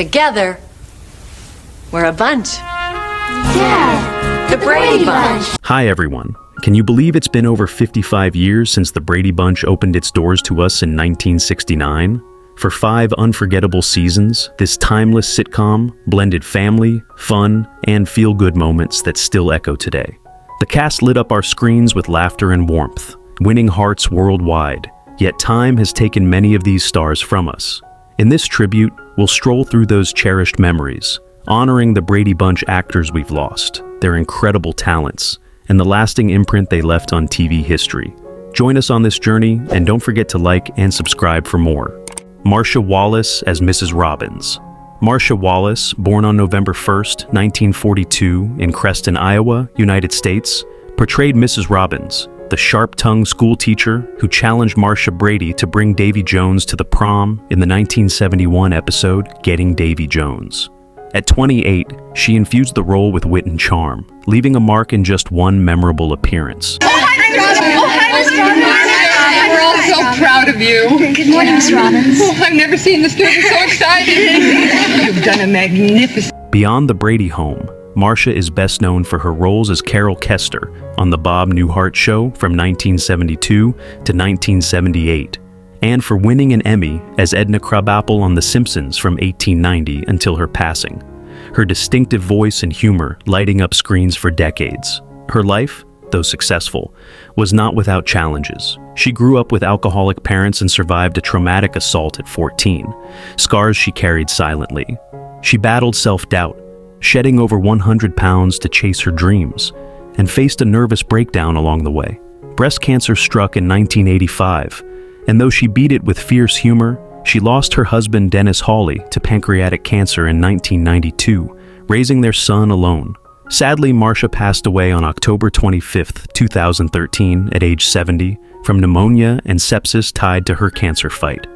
Together, we're a bunch. Yeah, The Brady Bunch. Hi everyone. Can you believe it's been over 55 years since the Brady Bunch opened its doors to us in 1969? For 5 unforgettable seasons, this timeless sitcom blended family, fun, and feel-good moments that still echo today. The cast lit up our screens with laughter and warmth, winning hearts worldwide, yet time has taken many of these stars from us. In this tribute, we'll stroll through those cherished memories, honoring the Brady Bunch actors we've lost, their incredible talents, and the lasting imprint they left on TV history. Join us on this journey, and don't forget to like and subscribe for more. Marcia Wallace as Mrs. Robbins. Marcia Wallace, born on November 1st, 1942, in Creston, Iowa, United States, portrayed Mrs. Robbins, the sharp-tongued schoolteacher who challenged Marcia Brady to bring Davy Jones to the prom in the 1971 episode Getting Davy Jones. At 28, she infused the role with wit and charm, leaving a mark in just one memorable appearance. We're all so proud of you. Good morning, Miss Robbins. Oh, I've never seen the students so excited. You've done a magnificent... Beyond the Brady home, Marcia is best known for her roles as Carol Kester on The Bob Newhart Show from 1972 to 1978, and for winning an Emmy as Edna Krabappel on The Simpsons from 1890 until her passing, her distinctive voice and humor lighting up screens for decades. Her life, though successful, was not without challenges. She grew up with alcoholic parents and survived a traumatic assault at 14, scars she carried silently. She battled self-doubt, shedding over 100 pounds to chase her dreams, and faced a nervous breakdown along the way. Breast cancer struck in 1985, and though she beat it with fierce humor, she lost her husband Dennis Hawley to pancreatic cancer in 1992, raising their son alone. Sadly, Marcia passed away on October 25, 2013, at age 70, from pneumonia and sepsis tied to her cancer fight.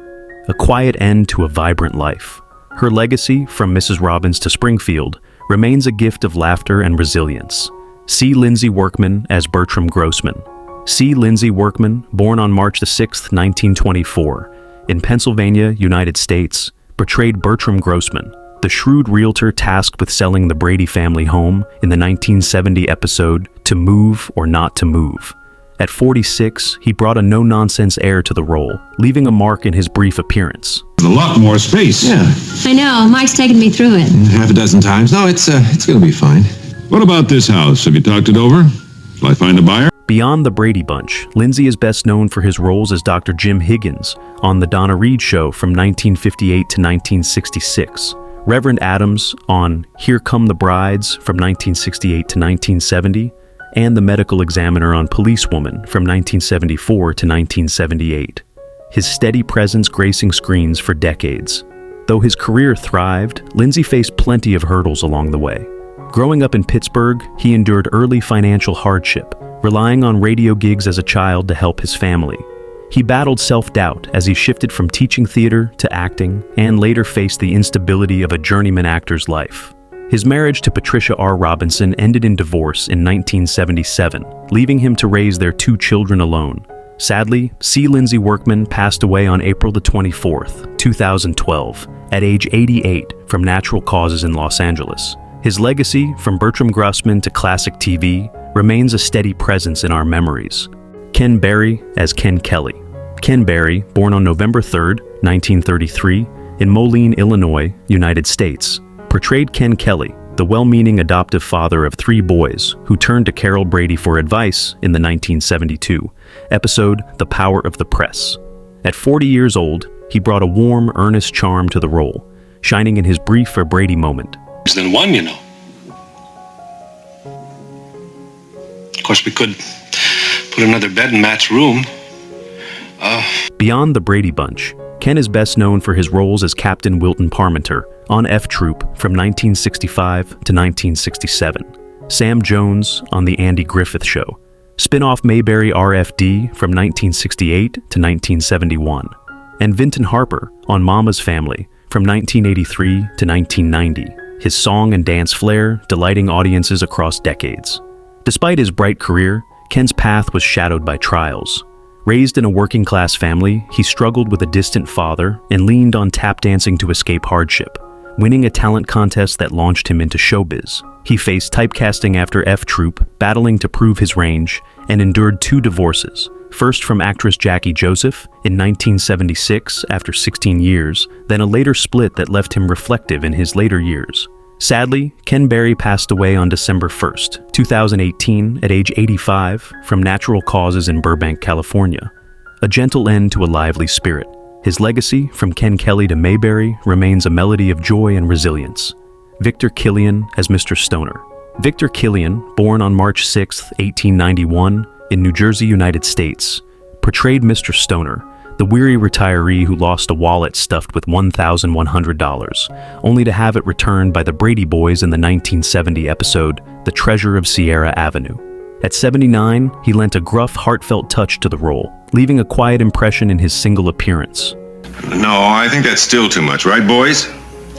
A quiet end to a vibrant life. Her legacy, from Mrs. Robbins to Springfield, remains a gift of laughter and resilience. C. Lindsay Workman as Bertram Grossman. C. Lindsay Workman, born on March 6, 1924, in Pennsylvania, United States, portrayed Bertram Grossman, the shrewd realtor tasked with selling the Brady family home in the 1970 episode To Move or Not to Move. At 46, he brought a no-nonsense air to the role, leaving a mark in his brief appearance. A lot more space. Yeah, I know. Mike's taken me through it. half a dozen times. No, it's gonna be fine. What about this house? Have you talked it over? Shall I find a buyer? Beyond the Brady Bunch, Lindsay is best known for his roles as Dr. Jim Higgins on The Donna Reed Show from 1958 to 1966, Reverend Adams on Here Come the Brides from 1968 to 1970, and the medical examiner on Policewoman from 1974 to 1978. His steady presence gracing screens for decades. Though his career thrived, Lindsay faced plenty of hurdles along the way. Growing up in Pittsburgh, he endured early financial hardship, relying on radio gigs as a child to help his family. He battled self-doubt as he shifted from teaching theater to acting, and later faced the instability of a journeyman actor's life. His marriage to Patricia R. Robinson ended in divorce in 1977, leaving him to raise their 2 children alone. Sadly, C. Lindsay Workman passed away on April 24, 2012, at age 88 from natural causes in Los Angeles. His legacy, from Bertram Grossman to classic TV, remains a steady presence in our memories. Ken Berry as Ken Kelly. Ken Berry, born on November 3, 1933, in Moline, Illinois, United States, portrayed Ken Kelly, the well-meaning adoptive father of 3 boys who turned to Carol Brady for advice in the 1972 episode The Power of the Press. At 40 years old, he brought a warm, earnest charm to the role, shining in his brief for Brady moment. Than one, you know. Of course, we could put another bed in Matt's room. Beyond the Brady Bunch, Ken is best known for his roles as Captain Wilton Parmenter on F Troop from 1965 to 1967, Sam Jones on The Andy Griffith Show, spin-off Mayberry RFD from 1968 to 1971, and Vinton Harper on Mama's Family from 1983 to 1990, his song and dance flair delighting audiences across decades. Despite his bright career, Ken's path was shadowed by trials. Raised in a working-class family, he struggled with a distant father and leaned on tap dancing to escape hardship. winning a talent contest that launched him into showbiz. He faced typecasting after F Troop, battling to prove his range, and endured 2 divorces. First from actress Jackie Joseph in 1976 after 16 years, then a later split that left him reflective in his later years. Sadly, Ken Berry passed away on December 1st, 2018, at age 85 from natural causes in Burbank, California. A gentle end to a lively spirit. His legacy, from Ken Kelly to Mayberry, remains a melody of joy and resilience. Victor Killian as Mr. Stoner. Victor Killian, born on March 6, 1891, in New Jersey, United States, portrayed Mr. Stoner, the weary retiree who lost a wallet stuffed with $1,100, only to have it returned by the Brady Boys in the 1970 episode, The Treasure of Sierra Avenue. At 79, he lent a gruff, heartfelt touch to the role, leaving a quiet impression in his single appearance. No, I think that's still too much, right, boys?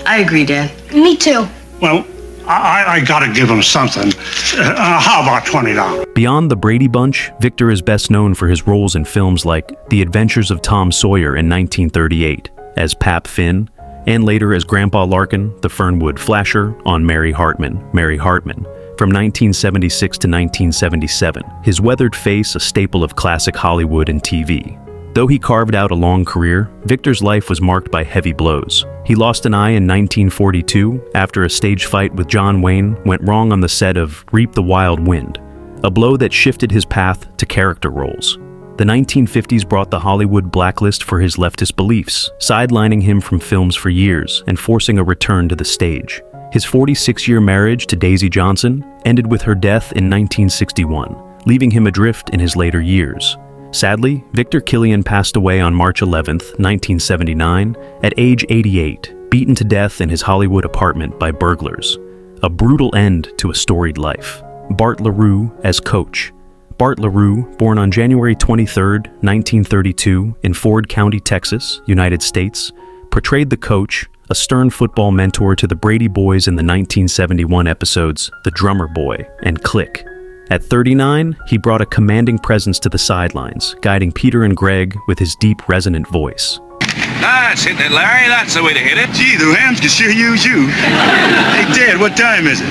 I agree, Dad. Me too. Well, I gotta give him something. How about $20? Beyond the Brady Bunch, Victor is best known for his roles in films like The Adventures of Tom Sawyer in 1938, as Pap Finn, and later as Grandpa Larkin, the Fernwood Flasher, on Mary Hartman, from 1976 to 1977, his weathered face a staple of classic Hollywood and TV. Though he carved out a long career, Victor's life was marked by heavy blows. He lost an eye in 1942 after a stage fight with John Wayne went wrong on the set of Reap the Wild Wind, a blow that shifted his path to character roles. The 1950s brought the Hollywood blacklist for his leftist beliefs, sidelining him from films for years and forcing a return to the stage. His 46-year marriage to Daisy Johnson ended with her death in 1961, leaving him adrift in his later years. Sadly, Victor Killian passed away on March 11, 1979, at age 88, beaten to death in his Hollywood apartment by burglars. A brutal end to a storied life. Bart LaRue as Coach. Bart LaRue, born on January 23, 1932, in Ford County, Texas, United States, portrayed the Coach, a stern football mentor to the Brady Boys in the 1971 episodes The Drummer Boy and Click. At 39, he brought a commanding presence to the sidelines, guiding Peter and Greg with his deep, resonant voice. That's hitting it, Larry. That's the way to hit it. Gee, the Rams could sure use you. Hey, Dad, what time is it?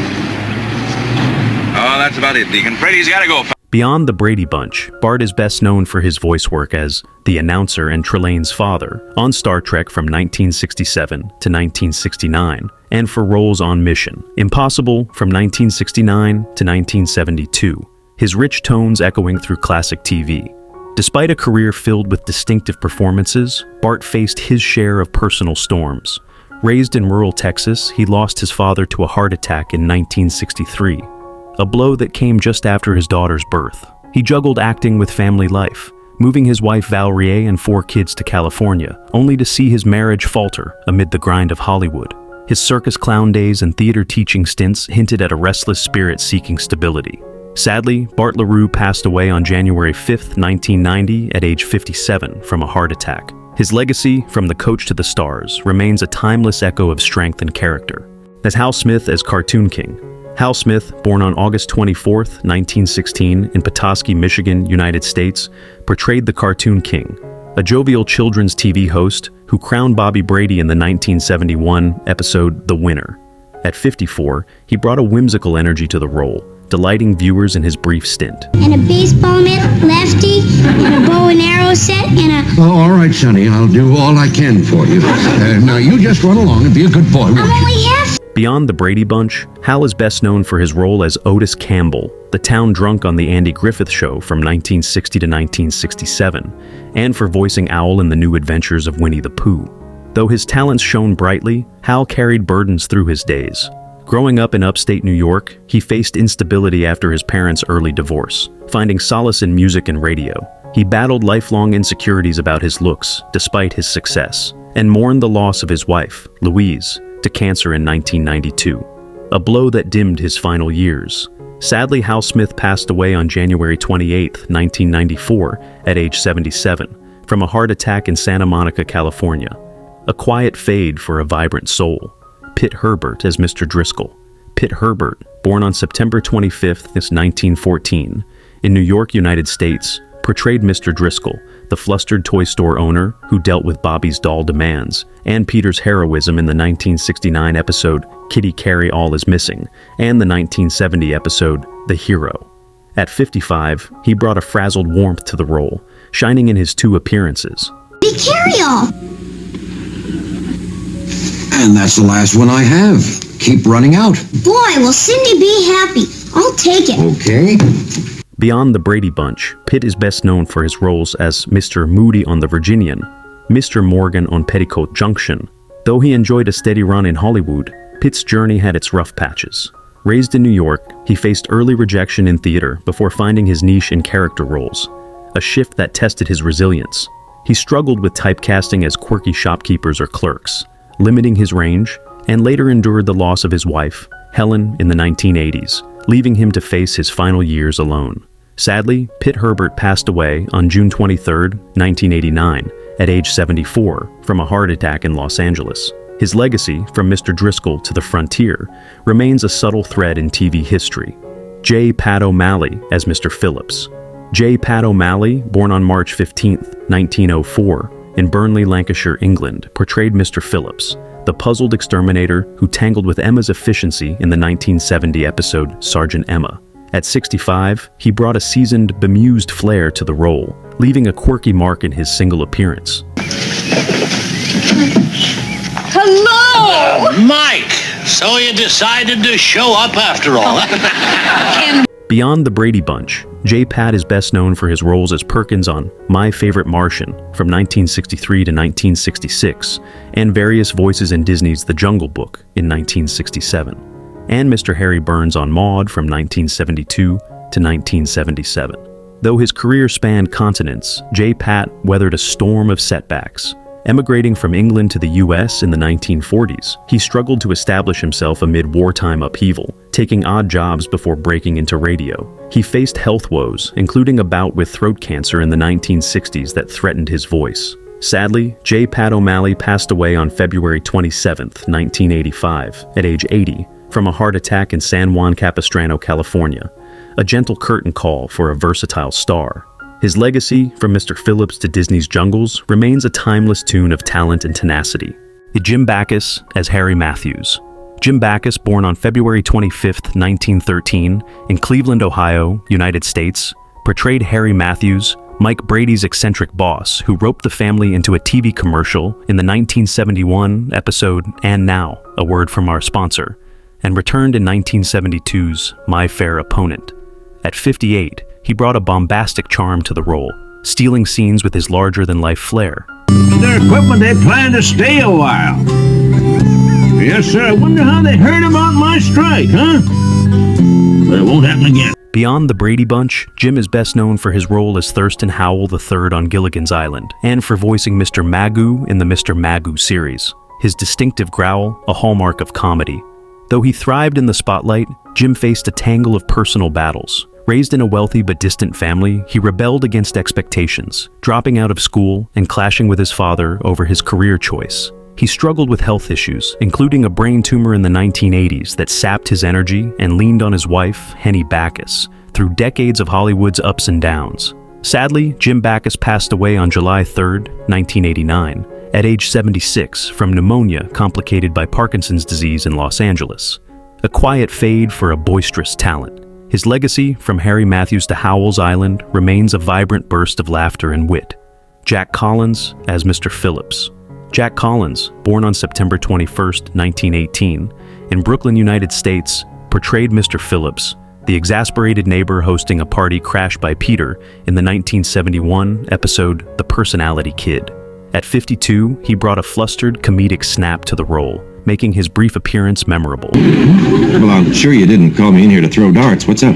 Oh, that's about it, Deacon. Brady's got to go. Beyond the Brady Bunch, Bart is best known for his voice work as the announcer and Trelane's father on Star Trek from 1967 to 1969, and for roles on Mission Impossible from 1969 to 1972, his rich tones echoing through classic TV. Despite a career filled with distinctive performances, Bart faced his share of personal storms. Raised in rural Texas, he lost his father to a heart attack in 1963. A blow that came just after his daughter's birth. He juggled acting with family life, moving his wife Valerie and 4 kids to California, only to see his marriage falter amid the grind of Hollywood. His circus clown days and theater teaching stints hinted at a restless spirit seeking stability. Sadly, Bart LaRue passed away on January 5, 1990, at age 57 from a heart attack. His legacy, from the Coach to the stars, remains a timeless echo of strength and character. As Hal Smith as Cartoon King. Hal Smith, born on August 24, 1916, in Petoskey, Michigan, United States, portrayed the Cartoon King, a jovial children's TV host who crowned Bobby Brady in the 1971 episode The Winner. At 54, he brought a whimsical energy to the role, delighting viewers in his brief stint. And a baseball mitt, lefty, and a bow and arrow set, and a... Oh, all right, Sonny. I'll do all I can for you. Now, you just run along and be a good boy. I'm only half... Beyond the Brady Bunch, Hal is best known for his role as Otis Campbell, the town drunk on The Andy Griffith Show from 1960 to 1967, and for voicing Owl in The New Adventures of Winnie the Pooh. Though his talents shone brightly, Hal carried burdens through his days. Growing up in upstate New York, he faced instability after his parents' early divorce, finding solace in music and radio. He battled lifelong insecurities about his looks, despite his success, and mourned the loss of his wife, Louise, to cancer in 1992, a blow that dimmed his final years. Sadly, Hal Smith passed away on January 28, 1994, at age 77, from a heart attack in Santa Monica, California. A quiet fade for a vibrant soul. Pitt Herbert as Mr. Driscoll. Pitt Herbert, born on September 25, 1914, in New York, United States, portrayed Mr. Driscoll, the flustered toy store owner who dealt with Bobby's doll demands, and Peter's heroism in the 1969 episode Kitty Carey All Is Missing, and the 1970 episode The Hero. At 55, he brought a frazzled warmth to the role, shining in his 2 appearances. Be carry-all. And that's the last one I have. Keep running out. Boy, will Cindy be happy. I'll take it. Okay. Beyond the Brady Bunch, Pitt is best known for his roles as Mr. Moody on The Virginian, Mr. Morgan on Petticoat Junction. Though he enjoyed a steady run in Hollywood, Pitt's journey had its rough patches. Raised in New York, he faced early rejection in theater before finding his niche in character roles, a shift that tested his resilience. He struggled with typecasting as quirky shopkeepers or clerks, limiting his range, and later endured the loss of his wife, Helen, in the 1980s, leaving him to face his final years alone. Sadly, Pitt Herbert passed away on June 23, 1989, at age 74, from a heart attack in Los Angeles. His legacy, from Mr. Driscoll to the frontier, remains a subtle thread in TV history. J. Pat O'Malley as Mr. Phillips. J. Pat O'Malley, born on March 15, 1904, in Burnley, Lancashire, England, portrayed Mr. Phillips, the puzzled exterminator who tangled with Emma's efficiency in the 1970 episode Sergeant Emma. At 65, he brought a seasoned, bemused flair to the role, leaving a quirky mark in his single appearance. Hello! Mike! So you decided to show up after all. Beyond the Brady Bunch, J. Pat is best known for his roles as Perkins on My Favorite Martian from 1963 to 1966, and various voices in Disney's The Jungle Book in 1967, and Mr. Harry Burns on Maude from 1972 to 1977. Though his career spanned continents, J. Pat weathered a storm of setbacks. Emigrating from England to the U.S. in the 1940s, he struggled to establish himself amid wartime upheaval, taking odd jobs before breaking into radio. He faced health woes, including a bout with throat cancer in the 1960s that threatened his voice. Sadly, J. Pat O'Malley passed away on February 27, 1985, at age 80, from a heart attack in San Juan Capistrano, California, a gentle curtain call for a versatile star. His legacy, from Mr. Phillips to Disney's Jungles, remains a timeless tune of talent and tenacity. Jim Backus as Harry Matthews. Jim Backus, born on February 25, 1913, in Cleveland, Ohio, United States, portrayed Harry Matthews, Mike Brady's eccentric boss who roped the family into a TV commercial in the 1971 episode And Now, a word from our sponsor, and returned in 1972's My Fair Opponent. At 58, he brought a bombastic charm to the role, stealing scenes with his larger-than-life flair. Their equipment, they plan to stay a while. Yes, sir. I wonder how they heard about my strike, huh? But it won't happen again. Beyond the Brady Bunch, Jim is best known for his role as Thurston Howell III on Gilligan's Island, and for voicing Mr. Magoo in the Mr. Magoo series. His distinctive growl, a hallmark of comedy. Though he thrived in the spotlight, Jim faced a tangle of personal battles. Raised in a wealthy but distant family, he rebelled against expectations, dropping out of school and clashing with his father over his career choice. He struggled with health issues, including a brain tumor in the 1980s that sapped his energy, and leaned on his wife, Henny Backus, through decades of Hollywood's ups and downs. Sadly, Jim Backus passed away on July 3, 1989, at age 76 from pneumonia complicated by Parkinson's disease in Los Angeles. A quiet fade for a boisterous talent. His legacy, from Harry Matthews to Howell's Island, remains a vibrant burst of laughter and wit. Jack Collins as Mr. Phillips. Jack Collins, born on September 21, 1918, in Brooklyn, United States, portrayed Mr. Phillips, the exasperated neighbor hosting a party crashed by Peter in the 1971 episode The Personality Kid. At 52, he brought a flustered, comedic snap to the role, making his brief appearance memorable. Well, I'm sure you didn't call me in here to throw darts. What's up?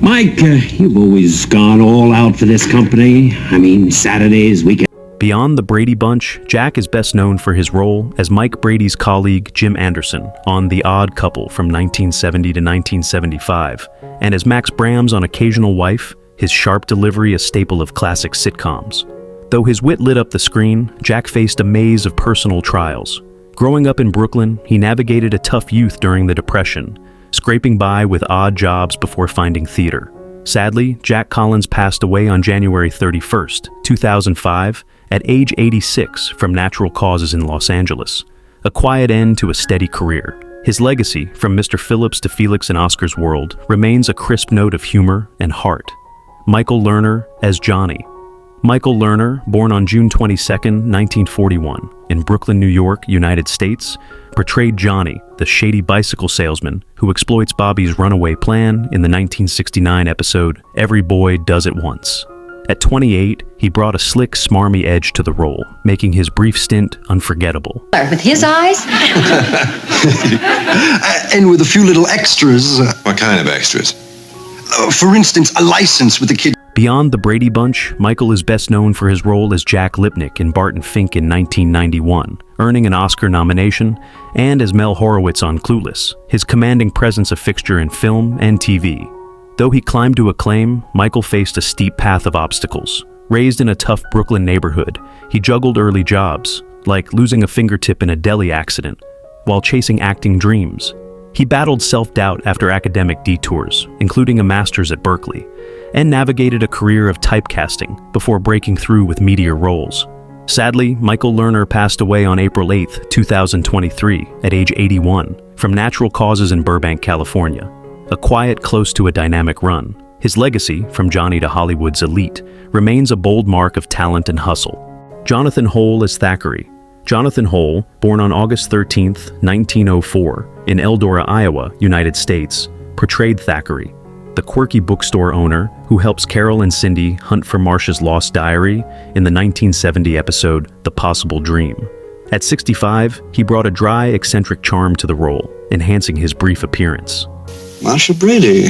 Mike, you've always gone all out for this company. I mean, Saturdays, weekends. Beyond the Brady Bunch, Jack is best known for his role as Mike Brady's colleague Jim Anderson on The Odd Couple from 1970 to 1975, and as Max Bram's on Occasional Wife, his sharp delivery a staple of classic sitcoms. Though his wit lit up the screen, Jack faced a maze of personal trials. Growing up in Brooklyn, he navigated a tough youth during the Depression, scraping by with odd jobs before finding theater. Sadly, Jack Collins passed away on January 31st, 2005, at age 86 from natural causes in Los Angeles. A quiet end to a steady career. His legacy, from Mr. Phillips to Felix and Oscar's World, remains a crisp note of humor and heart. Michael Lerner as Johnny. Michael Lerner, born on June 22, 1941, in Brooklyn, New York, United States, portrayed Johnny, the shady bicycle salesman who exploits Bobby's runaway plan in the 1969 episode Every Boy Does It Once. At 28, he brought a slick, smarmy edge to the role, making his brief stint unforgettable. With his eyes? And with a few little extras. What kind of extras? For instance, a license with the kid. Beyond the Brady Bunch, Michael is best known for his role as Jack Lipnick in Barton Fink in 1991, earning an Oscar nomination, and as Mel Horowitz on Clueless, his commanding presence a fixture in film and TV. Though he climbed to acclaim, Michael faced a steep path of obstacles. Raised in a tough Brooklyn neighborhood, he juggled early jobs, like losing a fingertip in a deli accident, while chasing acting dreams. He battled self-doubt after academic detours, including a master's at Berkeley, and navigated a career of typecasting before breaking through with meteor roles. Sadly, Michael Lerner passed away on April 8, 2023, at age 81, from natural causes in Burbank, California. A quiet, close to a dynamic run, his legacy, from Johnny to Hollywood's elite, remains a bold mark of talent and hustle. Jonathan Hole as Thackeray. Jonathan Hole, born on August 13, 1904, in Eldora, Iowa, United States, portrayed Thackeray, the quirky bookstore owner who helps Carol and Cindy hunt for Marcia's lost diary in the 1970 episode The Possible Dream. At 65, he brought a dry, eccentric charm to the role, enhancing his brief appearance. Marcia Brady.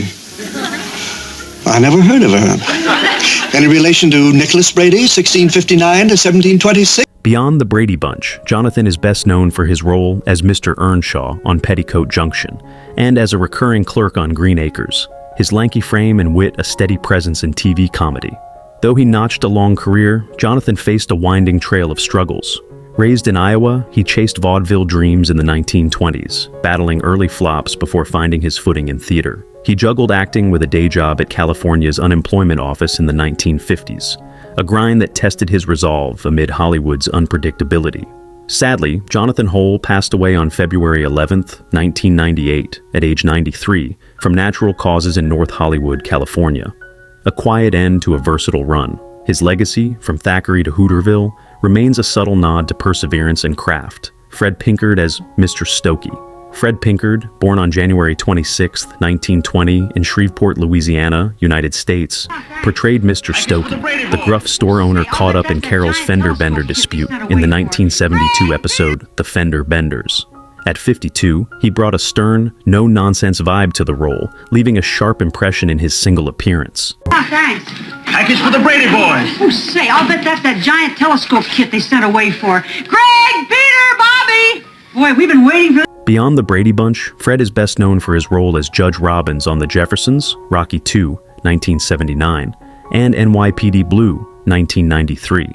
I never heard of her. Any relation to Nicholas Brady, 1659 to 1726? Beyond the Brady Bunch, Jonathan is best known for his role as Mr. Earnshaw on Petticoat Junction, and as a recurring clerk on Green Acres. His lanky frame and wit a steady presence in TV comedy. Though he notched a long career, Jonathan faced a winding trail of struggles. Raised in Iowa, he chased vaudeville dreams in the 1920s, battling early flops before finding his footing in theater. He juggled acting with a day job at California's unemployment office in the 1950s, a grind that tested his resolve amid Hollywood's unpredictability. Sadly, Jonathan Hole passed away on February 11, 1998, at age 93, from natural causes in North Hollywood, California. A quiet end to a versatile run. His legacy, from Thackeray to Hooterville, remains a subtle nod to perseverance and craft. Fred Pinkard as Mr. Stokey. Fred Pinkard, born on January 26, 1920, in Shreveport, Louisiana, United States, portrayed Mr. Stokey, the gruff store owner caught up in Carol's fender bender dispute in the 1972 episode The Fender Benders. At 52, he brought a stern, no-nonsense vibe to the role, leaving a sharp impression in his single appearance. Oh, thanks. Package for the Brady boys. Oh, say, I'll bet that's that giant telescope kit they sent away for. Greg, Peter, Bobby! Boy, we've been waiting for... Beyond the Brady Bunch, Fred is best known for his role as Judge Robbins on The Jeffersons, Rocky II, 1979, and NYPD Blue, 1993.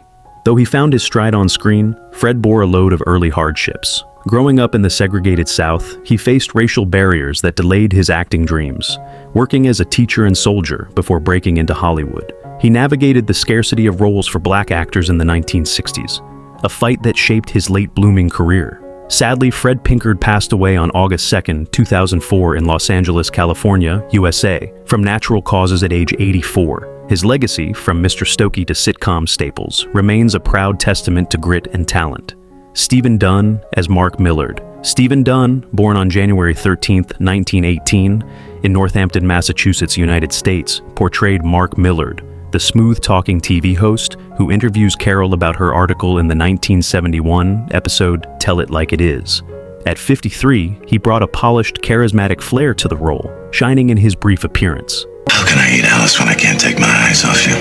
Though he found his stride on screen, Fred bore a load of early hardships. Growing up in the segregated South, he faced racial barriers that delayed his acting dreams, working as a teacher and soldier before breaking into Hollywood. He navigated the scarcity of roles for black actors in the 1960s, a fight that shaped his late-blooming career. Sadly, Fred Pinkard passed away on August 2, 2004 in Los Angeles, California, USA, from natural causes at age 84. His legacy, from Mr. Stokey to sitcom staples, remains a proud testament to grit and talent. Stephen Dunn as Mark Millard. Stephen Dunn, born on January 13, 1918, in Northampton, Massachusetts, United States, portrayed Mark Millard, the smooth-talking TV host who interviews Carol about her article in the 1971 episode Tell It Like It Is. At 53, he brought a polished, charismatic flair to the role, shining in his brief appearance. How can I eat, Alice, when I can't take my eyes off you?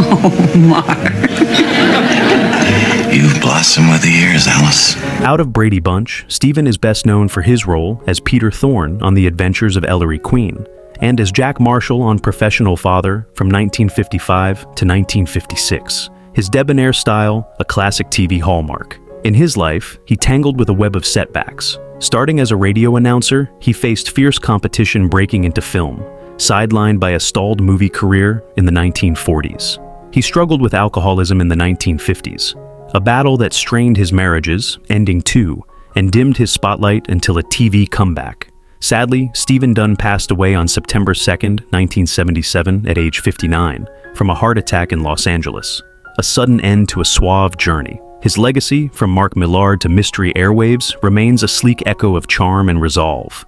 Oh, Mark. You've blossomed with the years, Alice. Out of Brady Bunch, Stephen is best known for his role as Peter Thorne on The Adventures of Ellery Queen, and as Jack Marshall on Professional Father from 1955 to 1956. His debonair style, a classic TV hallmark. In his life, he tangled with a web of setbacks. Starting as a radio announcer, he faced fierce competition breaking into film, sidelined by a stalled movie career in the 1940s. He struggled with alcoholism in the 1950s, a battle that strained his marriages, ending two, and dimmed his spotlight until a TV comeback. Sadly, Stephen Dunn passed away on September 2nd, 1977, at age 59, from a heart attack in Los Angeles. A sudden end to a suave journey. His legacy, from Mark Millar to Mystery Airwaves, remains a sleek echo of charm and resolve.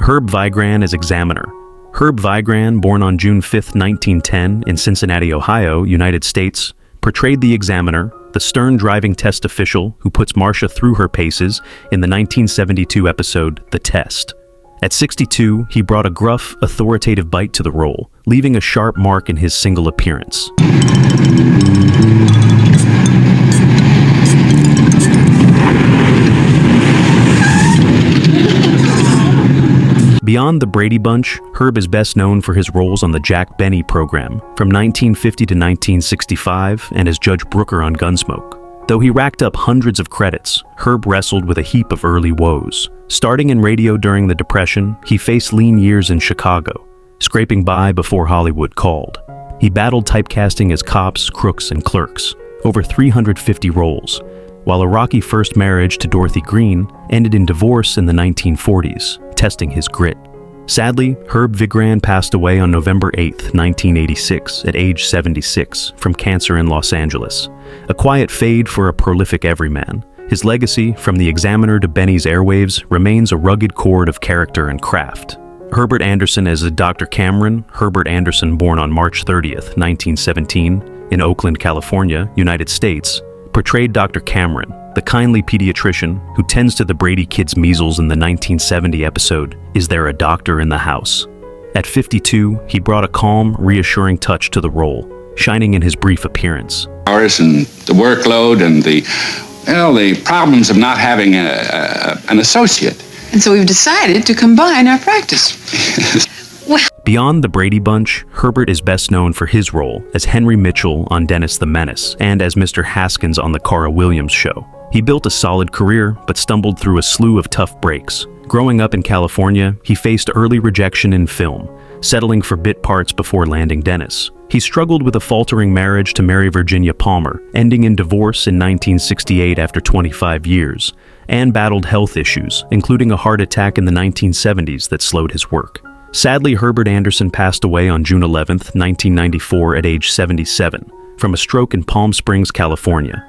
Herb Vigran as Examiner. Herb Vigran, born on June 5, 1910, in Cincinnati, Ohio, United States, portrayed the Examiner, the stern driving test official who puts Marcia through her paces in the 1972 episode The Test. At 62, he brought a gruff, authoritative bite to the role, leaving a sharp mark in his single appearance. Beyond the Brady Bunch, Herb is best known for his roles on the Jack Benny program from 1950 to 1965 and as Judge Brooker on Gunsmoke. Though he racked up hundreds of credits, Herb wrestled with a heap of early woes. Starting in radio during the Depression, he faced lean years in Chicago, scraping by before Hollywood called. He battled typecasting as cops, crooks, and clerks, over 350 roles, while a rocky first marriage to Dorothy Green ended in divorce in the 1940s, testing his grit. Sadly, Herb Vigran passed away on November 8, 1986, at age 76, from cancer in Los Angeles. A quiet fade for a prolific everyman. His legacy, from the Examiner to Benny's Airwaves, remains a rugged chord of character and craft. Herbert Anderson as Dr. Cameron. Herbert Anderson, born on March 30, 1917, in Oakland, California, United States, portrayed Dr. Cameron, the kindly pediatrician who tends to the Brady kids' measles in the 1970 episode, Is There a Doctor in the House? At 52, he brought a calm, reassuring touch to the role, shining in his brief appearance. Hours and the workload and the problems of not having an associate. And so we've decided to combine our practice. Beyond the Brady Bunch, Herbert is best known for his role as Henry Mitchell on Dennis the Menace and as Mr. Haskins on The Cara Williams Show. He built a solid career, but stumbled through a slew of tough breaks. Growing up in California, he faced early rejection in film, settling for bit parts before landing Dennis. He struggled with a faltering marriage to Mary Virginia Palmer, ending in divorce in 1968 after 25 years, and battled health issues, including a heart attack in the 1970s that slowed his work. Sadly, Herbert Anderson passed away on June 11, 1994, at age 77, from a stroke in Palm Springs, California.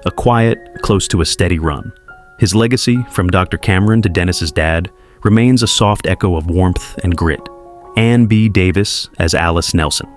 A quiet, close to a steady run. His legacy, from Dr. Cameron to Dennis's dad, remains a soft echo of warmth and grit. Ann B. Davis as Alice Nelson.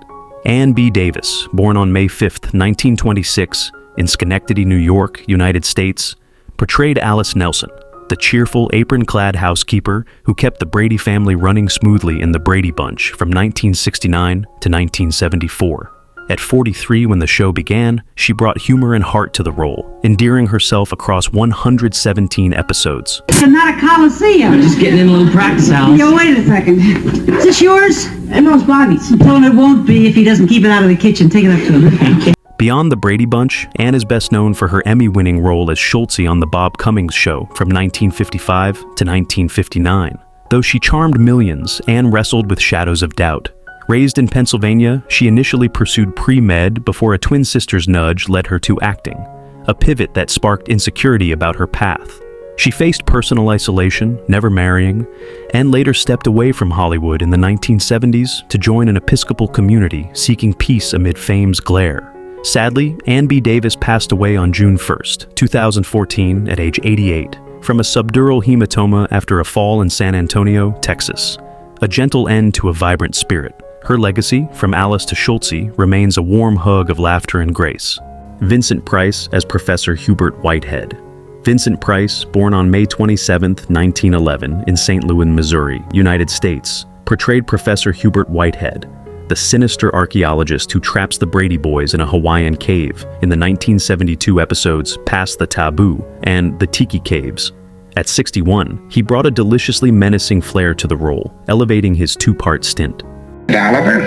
Ann B. Davis, born on May 5, 1926, in Schenectady, New York, United States, portrayed Alice Nelson, the cheerful, apron-clad housekeeper who kept the Brady family running smoothly in the Brady Bunch from 1969 to 1974. At 43, when the show began, she brought humor and heart to the role, endearing herself across 117 episodes. It's not a coliseum. We're just getting in a little practice, Alice. Yo, wait a second. Is this yours? And those Bobby's. Tell him it won't be if he doesn't keep it out of the kitchen. Take it up to him. Beyond the Brady Bunch, Ann is best known for her Emmy-winning role as Schultze on The Bob Cummings Show from 1955 to 1959. Though she charmed millions, Ann wrestled with shadows of doubt. Raised in Pennsylvania, she initially pursued pre-med before a twin sister's nudge led her to acting, a pivot that sparked insecurity about her path. She faced personal isolation, never marrying, and later stepped away from Hollywood in the 1970s to join an Episcopal community seeking peace amid fame's glare. Sadly, Ann B. Davis passed away on June 1, 2014, at age 88, from a subdural hematoma after a fall in San Antonio, Texas. A gentle end to a vibrant spirit. Her legacy, from Alice to Schultze, remains a warm hug of laughter and grace. Vincent Price as Professor Hubert Whitehead. Vincent Price, born on May 27, 1911, in St. Louis, Missouri, United States, portrayed Professor Hubert Whitehead, the sinister archaeologist who traps the Brady boys in a Hawaiian cave in the 1972 episodes Past the Taboo and The Tiki Caves. At 61, he brought a deliciously menacing flair to the role, elevating his two-part stint. Oliver,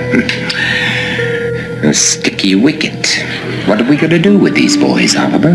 a sticky wicket. What are we going to do with these boys, Oliver?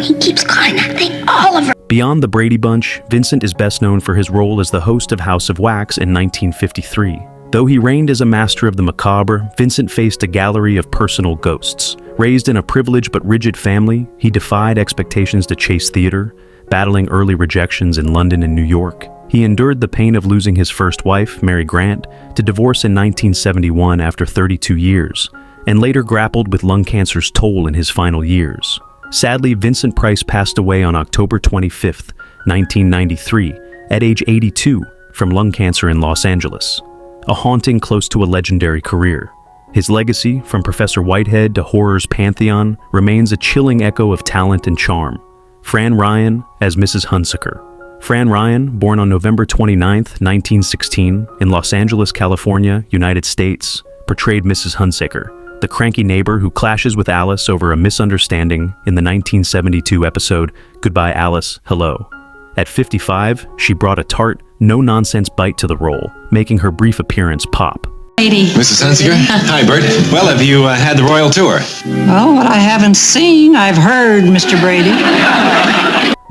He keeps calling that thing Oliver. Beyond the Brady Bunch, Vincent is best known for his role as the host of House of Wax in 1953. Though he reigned as a master of the macabre, Vincent faced a gallery of personal ghosts. Raised in a privileged but rigid family, he defied expectations to chase theater, battling early rejections in London and New York. He endured the pain of losing his first wife, Mary Grant, to divorce in 1971 after 32 years, and later grappled with lung cancer's toll in his final years. Sadly, Vincent Price passed away on October 25, 1993, at age 82, from lung cancer in Los Angeles, a haunting close to a legendary career. His legacy, from Professor Whitehead to horror's pantheon, remains a chilling echo of talent and charm. Fran Ryan as Mrs. Hunsaker. Fran Ryan, born on November 29, 1916, in Los Angeles, California, United States, portrayed Mrs. Hunsaker, the cranky neighbor who clashes with Alice over a misunderstanding in the 1972 episode Goodbye Alice, Hello. At 55, she brought a tart, no-nonsense bite to the role, making her brief appearance pop. Mrs. Hunsaker? Hi, Bert. Well, have you had the royal tour? Well, what I haven't seen, I've heard, Mr. Brady.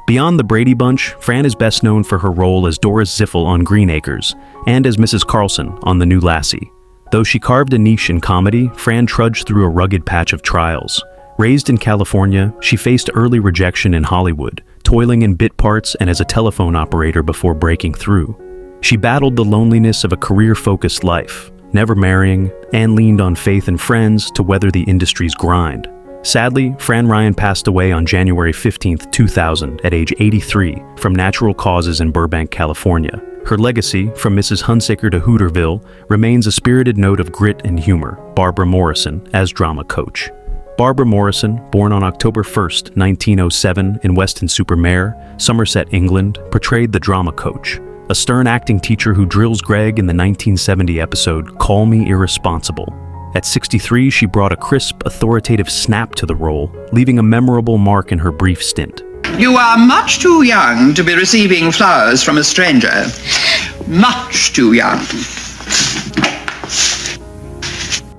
Beyond the Brady Bunch, Fran is best known for her role as Doris Ziffel on Green Acres and as Mrs. Carlson on The New Lassie. Though she carved a niche in comedy, Fran trudged through a rugged patch of trials. Raised in California, she faced early rejection in Hollywood, toiling in bit parts and as a telephone operator before breaking through. She battled the loneliness of a career-focused life, never marrying, and leaned on faith and friends to weather the industry's grind. Sadly, Fran Ryan passed away on January 15, 2000, at age 83, from natural causes in Burbank, California. Her legacy, from Mrs. Hunsaker to Hooterville, remains a spirited note of grit and humor. Barbara Morrison as drama coach. Barbara Morrison, born on October 1, 1907, in Weston-super-Mare, Somerset, England, portrayed the drama coach, a stern acting teacher who drills Greg in the 1970 episode Call Me Irresponsible. At 63, she brought a crisp, authoritative snap to the role, leaving a memorable mark in her brief stint. You are much too young to be receiving flowers from a stranger. Much too young.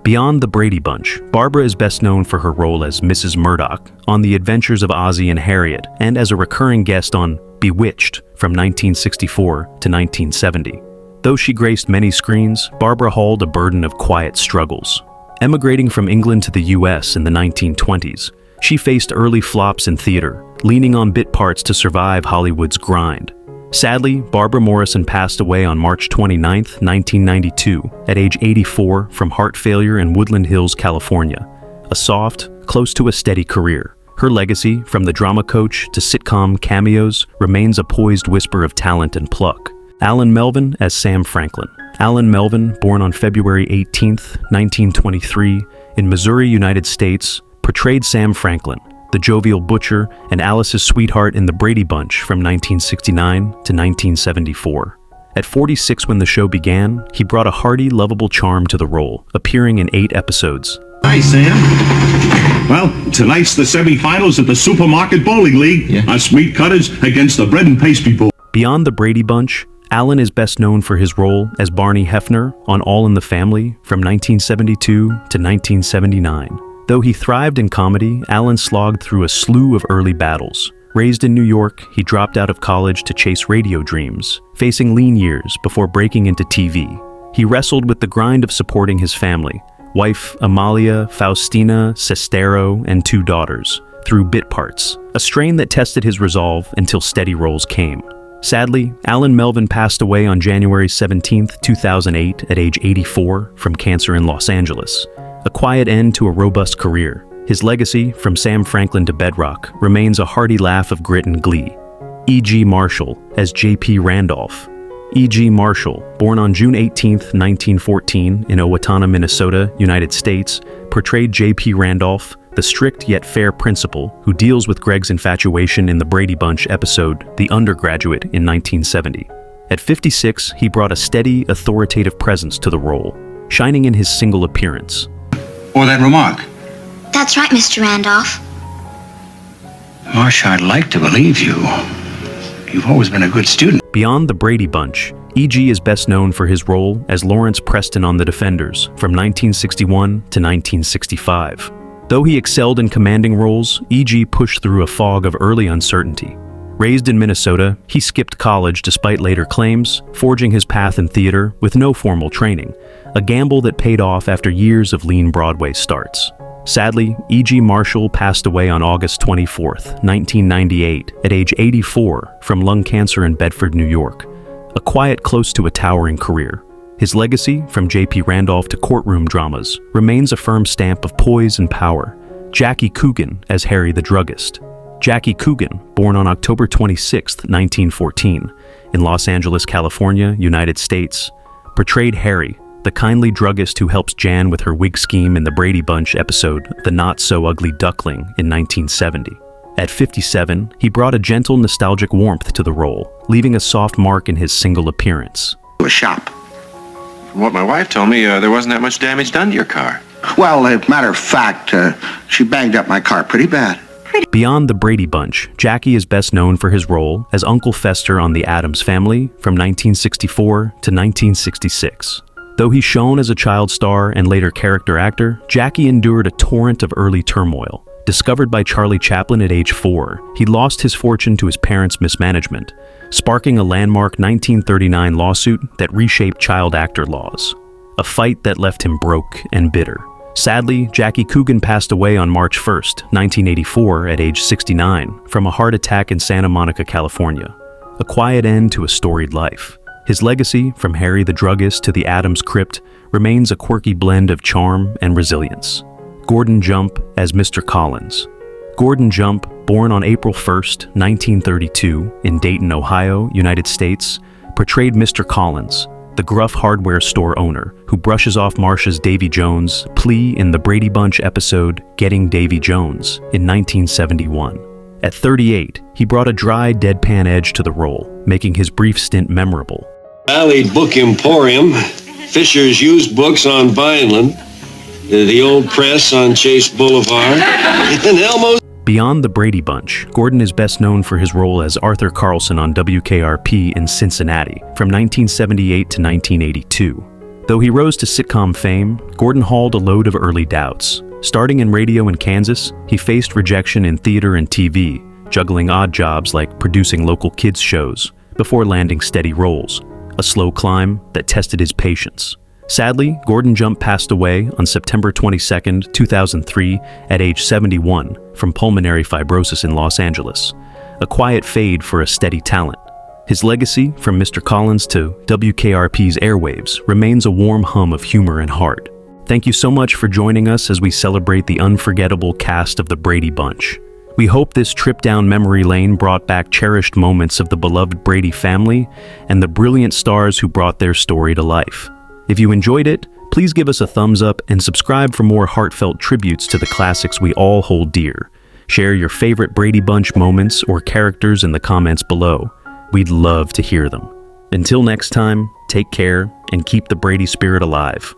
Beyond the Brady Bunch, Barbara is best known for her role as Mrs. Murdoch on The Adventures of Ozzie and Harriet, and as a recurring guest on Bewitched from 1964 to 1970. Though she graced many screens, Barbara hauled a burden of quiet struggles. Emigrating from England to the US in the 1920s, she faced early flops in theater, leaning on bit parts to survive Hollywood's grind. Sadly, Barbara Morrison passed away on March 29, 1992, at age 84 from heart failure in Woodland Hills, California. A soft, close to a steady career. Her legacy, from the drama coach to sitcom cameos, remains a poised whisper of talent and pluck. Alan Melvin as Sam Franklin. Alan Melvin, born on February 18, 1923, in Missouri, United States, portrayed Sam Franklin, the jovial butcher and Alice's sweetheart in The Brady Bunch from 1969 to 1974. At 46 when the show began, he brought a hearty, lovable charm to the role, appearing in 8 episodes. Hi, Sam. Well, tonight's the semifinals of the Supermarket Bowling League. Us meat cutters against the bread and pastry bowl. Beyond the Brady Bunch, Alan is best known for his role as Barney Hefner on All in the Family from 1972 to 1979. Though he thrived in comedy, Alan slogged through a slew of early battles. Raised in New York, he dropped out of college to chase radio dreams, facing lean years before breaking into TV. He wrestled with the grind of supporting his family, wife Amalia, Faustina, Sestero, and 2 daughters, through bit parts, a strain that tested his resolve until steady roles came. Sadly, Alan Melvin passed away on January 17, 2008, at age 84 from cancer in Los Angeles. A quiet end to a robust career. His legacy, from Sam Franklin to Bedrock, remains a hearty laugh of grit and glee. E.G. Marshall as J.P. Randolph. E.G. Marshall, born on June 18, 1914, in Owatonna, Minnesota, United States, portrayed J.P. Randolph, the strict yet fair principal who deals with Greg's infatuation in the Brady Bunch episode The Undergraduate in 1970. At 56, he brought a steady, authoritative presence to the role, shining in his single appearance. Or that remark. That's right, Mr. Randolph. Marcia, I'd like to believe you. You've always been a good student. Beyond the Brady Bunch, E.G. is best known for his role as Lawrence Preston on The Defenders from 1961 to 1965. Though he excelled in commanding roles, E.G. pushed through a fog of early uncertainty. Raised in Minnesota, he skipped college despite later claims, forging his path in theater with no formal training, a gamble that paid off after years of lean Broadway starts. Sadly, E.G. Marshall passed away on August 24, 1998, at age 84 from lung cancer in Bedford, New York. A quiet close to a towering career. His legacy, from J.P. Randolph to courtroom dramas, remains a firm stamp of poise and power. Jackie Coogan as Harry the Druggist. Jackie Coogan, born on October 26, 1914, in Los Angeles, California, United States, portrayed Harry, the kindly druggist who helps Jan with her wig scheme in the Brady Bunch episode The Not-So-Ugly Duckling in 1970. At 57, he brought a gentle, nostalgic warmth to the role, leaving a soft mark in his single appearance. A shop. From what my wife told me, there wasn't that much damage done to your car. Well, as a matter of fact, she banged up my car pretty bad. Beyond the Brady Bunch, Jackie is best known for his role as Uncle Fester on The Addams Family from 1964 to 1966. Though he shone as a child star and later character actor, Jackie endured a torrent of early turmoil. Discovered by Charlie Chaplin at age 4, he lost his fortune to his parents' mismanagement, sparking a landmark 1939 lawsuit that reshaped child actor laws. A fight that left him broke and bitter. Sadly, Jackie Coogan passed away on March 1, 1984, at age 69, from a heart attack in Santa Monica, California. A quiet end to a storied life. His legacy, from Harry the Druggist to the Addams Crypt, remains a quirky blend of charm and resilience. Gordon Jump as Mr. Collins. Gordon Jump, born on April 1, 1932, in Dayton, Ohio, United States, portrayed Mr. Collins, the gruff hardware store owner who brushes off Marcia's Davy Jones plea in the Brady Bunch episode Getting Davy Jones in 1971. At 38, he brought a dry, deadpan edge to the role, making his brief stint memorable. Alley Book Emporium, Fisher's Used Books on Vineland, the Old Press on Chase Boulevard, and Elmo's. Beyond the Brady Bunch, Gordon is best known for his role as Arthur Carlson on WKRP in Cincinnati from 1978 to 1982. Though he rose to sitcom fame, Gordon hauled a load of early doubts. Starting in radio in Kansas, he faced rejection in theater and TV, juggling odd jobs like producing local kids' shows, before landing steady roles, a slow climb that tested his patience. Sadly, Gordon Jump passed away on September 22, 2003, at age 71 from pulmonary fibrosis in Los Angeles, a quiet fade for a steady talent. His legacy, from Mr. Collins to WKRP's airwaves, remains a warm hum of humor and heart. Thank you so much for joining us as we celebrate the unforgettable cast of the Brady Bunch. We hope this trip down memory lane brought back cherished moments of the beloved Brady family and the brilliant stars who brought their story to life. If you enjoyed it, please give us a thumbs up and subscribe for more heartfelt tributes to the classics we all hold dear. Share your favorite Brady Bunch moments or characters in the comments below. We'd love to hear them. Until next time, take care and keep the Brady spirit alive.